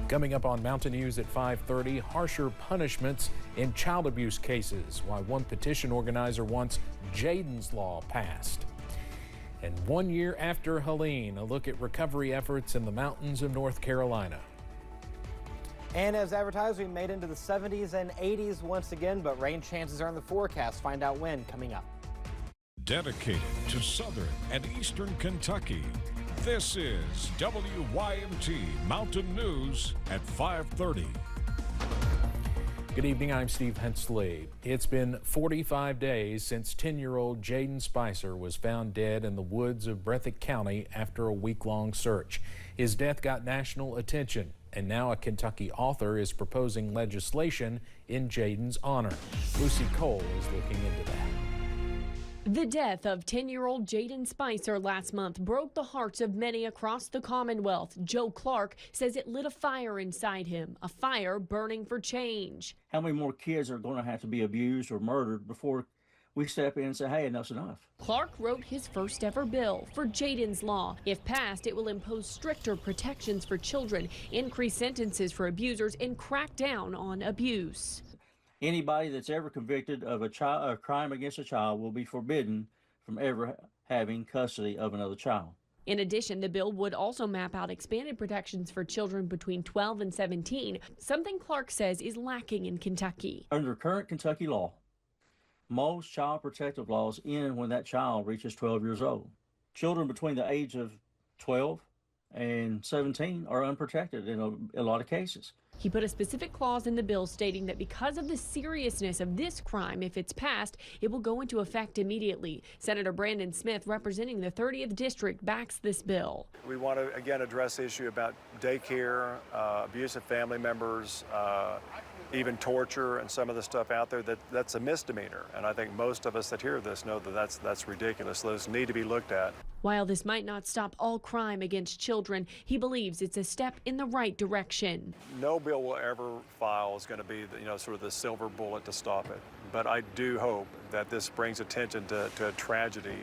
Coming up on Mountain News at 5:30, harsher punishments in child abuse cases, why one petition organizer wants Jaden's Law passed. And 1 year after Helene, a look at recovery efforts in the mountains of North Carolina. And as advertised, we made into the 70s and 80s once again, but rain chances are in the forecast. Find out when coming up. Dedicated to southern and eastern Kentucky, this is WYMT Mountain News at 5:30. Good evening, I'm Steve Hensley. It's been 45 days since 10-year-old Jaden Spicer was found dead in the woods of Breathitt County after a week-long search. His death got national attention, and now a Kentucky author is proposing legislation in Jaden's honor. Lucy Cole is looking into that. The death of 10-year-old Jaden Spicer last month broke the hearts of many across the Commonwealth. Joe Clark says it lit a fire inside him, a fire burning for change. How many more kids are going to have to be abused or murdered before we step in and say, hey, enough's enough? Clark wrote his first ever bill for Jaden's Law. If passed, it will impose stricter protections for children, increase sentences for abusers, and crack down on abuse. Anybody that's ever convicted of a crime against a child will be forbidden from ever having custody of another child. In addition, the bill would also map out expanded protections for children between 12 and 17, something Clark says is lacking in Kentucky. Under current Kentucky law, most child protective laws end when that child reaches 12 years old. Children between the age of 12 and 17 are unprotected in a lot of cases. He put a specific clause in the bill stating that because of the seriousness of this crime, if it's passed, it will go into effect immediately. Senator Brandon Smith, representing the 30th District, backs this bill. We want to, again, address the issue about daycare, abusive family members, even torture and some of the stuff out there that's a misdemeanor. And I think most of us that hear this know that that's ridiculous. Those need to be looked at. While this might not stop all crime against children, he believes it's a step in the right direction. No bill we'll ever file is going to be, sort of the silver bullet to stop it. But I do hope that this brings attention to a tragedy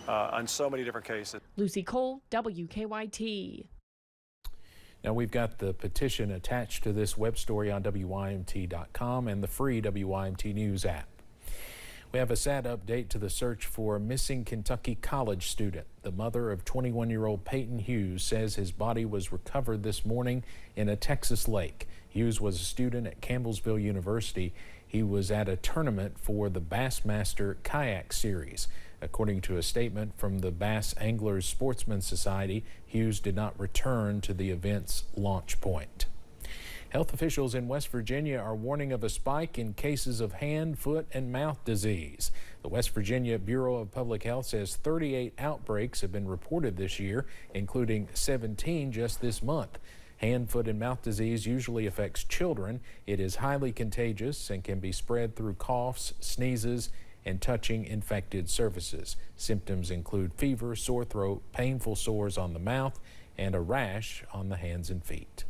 on so many different cases. Lucy Cole, WKYT. Now, we've got the petition attached to this web story on WYMT.com and the free WYMT News app. We have a sad update to the search for a missing Kentucky college student. The mother of 21-year-old Peyton Hughes says his body was recovered this morning in a Texas lake. Hughes was a student at Campbellsville University. He was at a tournament for the Bassmaster Kayak Series. According to a statement from the Bass Anglers Sportsman Society, Hughes did not return to the event's launch point. Health officials in West Virginia are warning of a spike in cases of hand, foot, and mouth disease. The West Virginia Bureau of Public Health says 38 outbreaks have been reported this year, including 17 just this month. Hand, foot, and mouth disease usually affects children. It is highly contagious and can be spread through coughs, sneezes, and touching infected surfaces. Symptoms include fever, sore throat, painful sores on the mouth, and a rash on the hands and feet.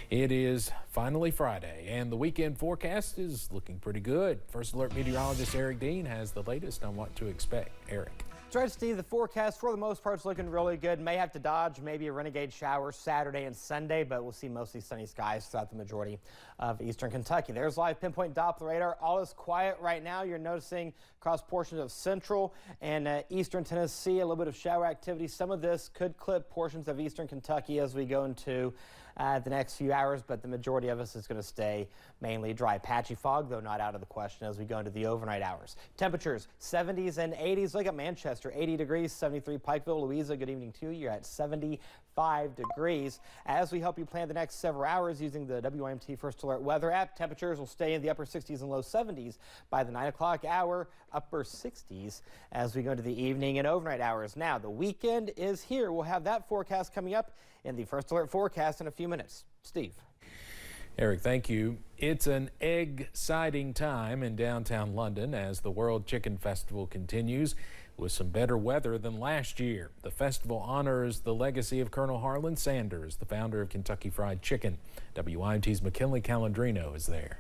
It is finally Friday, and the weekend forecast is looking pretty good. First Alert meteorologist Eric Dean has the latest on what to expect. Eric. That's right, Steve. The forecast for the most part is looking really good. May have to dodge maybe a renegade shower Saturday and Sunday, but we'll see mostly sunny skies throughout the majority of eastern Kentucky. There's live pinpoint Doppler radar. All is quiet right now. You're noticing across portions of central and eastern Tennessee a little bit of shower activity. Some of this could clip portions of eastern Kentucky as we go into the next few hours, but the majority of us is going to stay mainly dry. Patchy fog, though, not out of the question as we go into the overnight hours. Temperatures 70s and 80s. Look at Manchester, 80 degrees, 73 Pikeville. Louisa, good evening to you. You're at 75 degrees. As we help you plan the next several hours using the WYMT First Alert weather app, temperatures will stay in the upper 60s and low 70s by the 9 o'clock hour, upper 60s as we go into the evening and overnight hours. Now, the weekend is here. We'll have that forecast coming up in the First Alert forecast in a few minutes. Steve. Eric, thank you. It's an egg-siding time in downtown London as the World Chicken Festival continues with some better weather than last year. The festival honors the legacy of Colonel Harlan Sanders, the founder of Kentucky Fried Chicken. WYMT's McKinley Calandrino is there.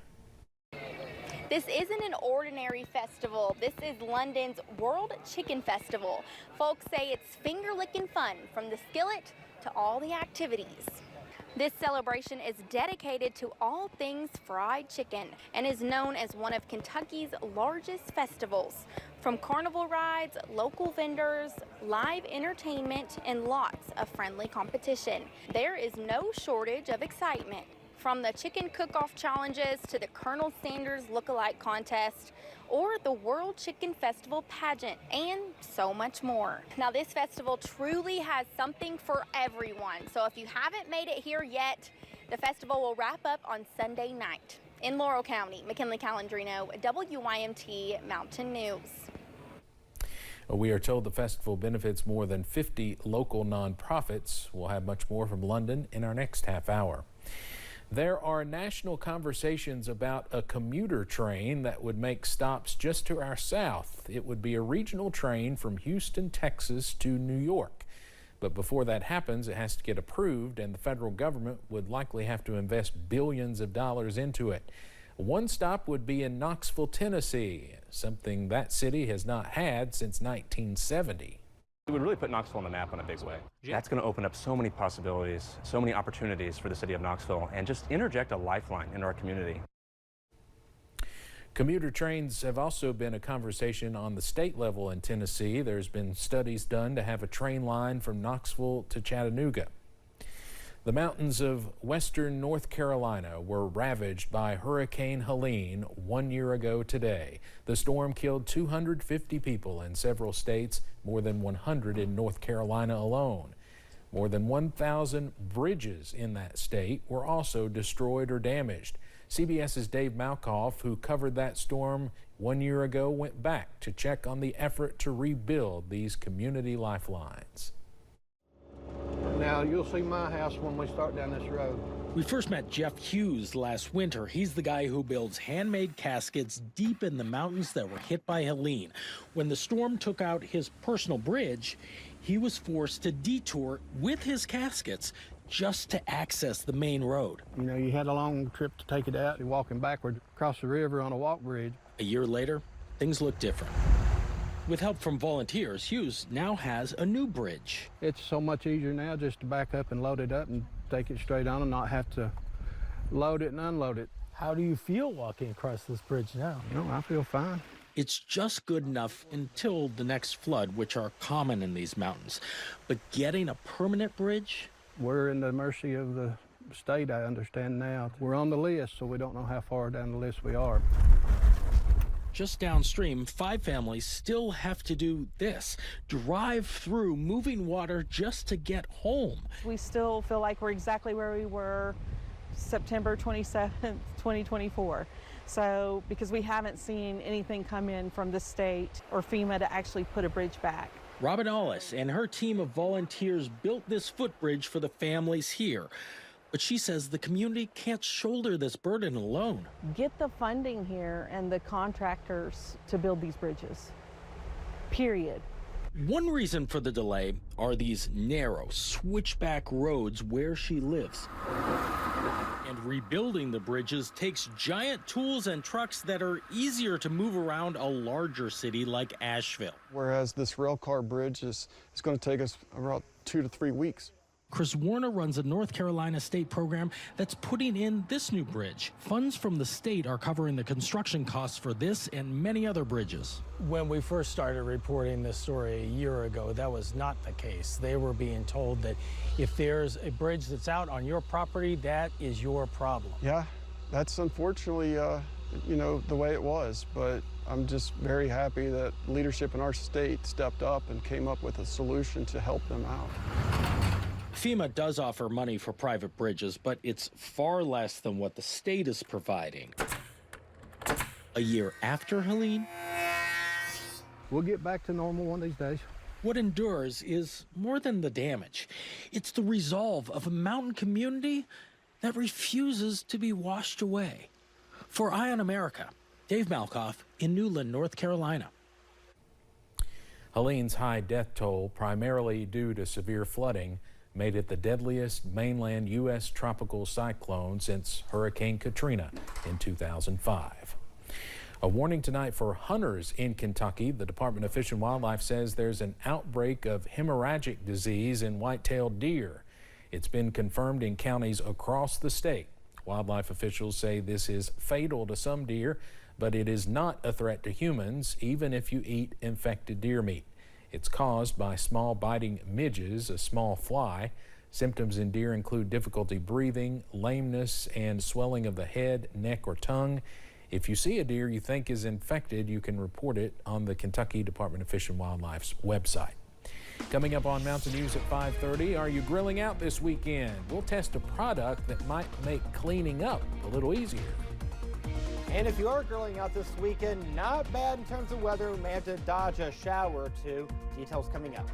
This isn't an ordinary festival. This is London's World Chicken Festival. Folks say it's finger-licking fun from the skillet to all the activities. This celebration is dedicated to all things fried chicken and is known as one of Kentucky's largest festivals. From carnival rides, local vendors, live entertainment, and lots of friendly competition, there is no shortage of excitement. From the chicken cook-off challenges to the Colonel Sanders look-alike contest, or the World Chicken Festival pageant, and so much more. Now, this festival truly has something for everyone. So if you haven't made it here yet, the festival will wrap up on Sunday night. In Laurel County, McKinley Calandrino, WYMT Mountain News. We are told the festival benefits more than 50 local nonprofits. We'll have much more from London in our next half hour. There are national conversations about a commuter train that would make stops just to our south. It would be a regional train from Houston, Texas to New York. But before that happens, it has to get approved, and the federal government would likely have to invest billions of dollars into it. One stop would be in Knoxville, Tennessee, something that city has not had since 1970. It would really put Knoxville on the map in a big way. That's going to open up so many possibilities, so many opportunities for the city of Knoxville, and just interject a lifeline into our community. Commuter trains have also been a conversation on the state level in Tennessee. There's been studies done to have a train line from Knoxville to Chattanooga. The mountains of western North Carolina were ravaged by Hurricane Helene 1 year ago today. The storm killed 250 people in several states, more than 100 in North Carolina alone. More than 1,000 bridges in that state were also destroyed or damaged. CBS's Dave Malkoff, who covered that storm 1 year ago, went back to check on the effort to rebuild these community lifelines. Now you'll see my house when we start down this road. We first met Jeff Hughes last winter. He's the guy who builds handmade caskets deep in the mountains that were hit by Helene. When the storm took out his personal bridge, he was forced to detour with his caskets just to access the main road. You know, you had a long trip to take it out. You're walking backward across the river on a walk bridge. A year later, things look different. With help from volunteers, Hughes now has a new bridge. It's so much easier now just to back up and load it up and take it straight on and not have to load it and unload it. How do you feel walking across this bridge now? No, I feel fine. It's just good enough until the next flood, which are common in these mountains. But getting a permanent bridge? We're in the mercy of the state, I understand now. We're on the list, so we don't know how far down the list we are. Just downstream, 5 families still have to do this, drive through moving water just to get home. We still feel like we're exactly where we were September 27th, 2024. So, because we haven't seen anything come in from the state or FEMA to actually put a bridge back. Robin Ollis and her team of volunteers built this footbridge for the families here. But she says the community can't shoulder this burden alone. Get the funding here and the contractors to build these bridges, period. One reason for the delay are these narrow switchback roads where she lives. And rebuilding the bridges takes giant tools and trucks that are easier to move around a larger city like Asheville. Whereas this rail car bridge is going to take us around 2 to 3 weeks. Chris Warner runs a North Carolina state program that's putting in this new bridge. Funds from the state are covering the construction costs for this and many other bridges. When we first started reporting this story a year ago, that was not the case. They were being told that if there's a bridge that's out on your property, that is your problem. Yeah, that's unfortunately, you know, the way it was. But I'm just very happy that leadership in our state stepped up and came up with a solution to help them out. FEMA does offer money for private bridges, but it's far less than what the state is providing. A year after Helene, We'll get back to normal one of these days. what endures is more than the damage. It's the resolve of a mountain community that refuses to be washed away. For Eye on America, Dave Malkoff in Newland, North Carolina. Helene's high death toll, primarily due to severe flooding, made it the deadliest mainland U.S. tropical cyclone since Hurricane Katrina in 2005. A warning tonight for hunters in Kentucky. The Department of Fish and Wildlife says there's an outbreak of hemorrhagic disease in white-tailed deer. It's been confirmed in counties across the state. Wildlife officials say this is fatal to some deer, but it is not a threat to humans, even if you eat infected deer meat. It's caused by small biting midges, a small fly. Symptoms in deer include difficulty breathing, lameness, and swelling of the head, neck, or tongue. If you see a deer you think is infected, you can report it on the Kentucky Department of Fish and Wildlife's website. Coming up on Mountain News at 5:30, are you grilling out this weekend? We'll test a product that might make cleaning up a little easier. And if you are grilling out this weekend, not bad in terms of weather. We may have to dodge a shower or two. Details coming up.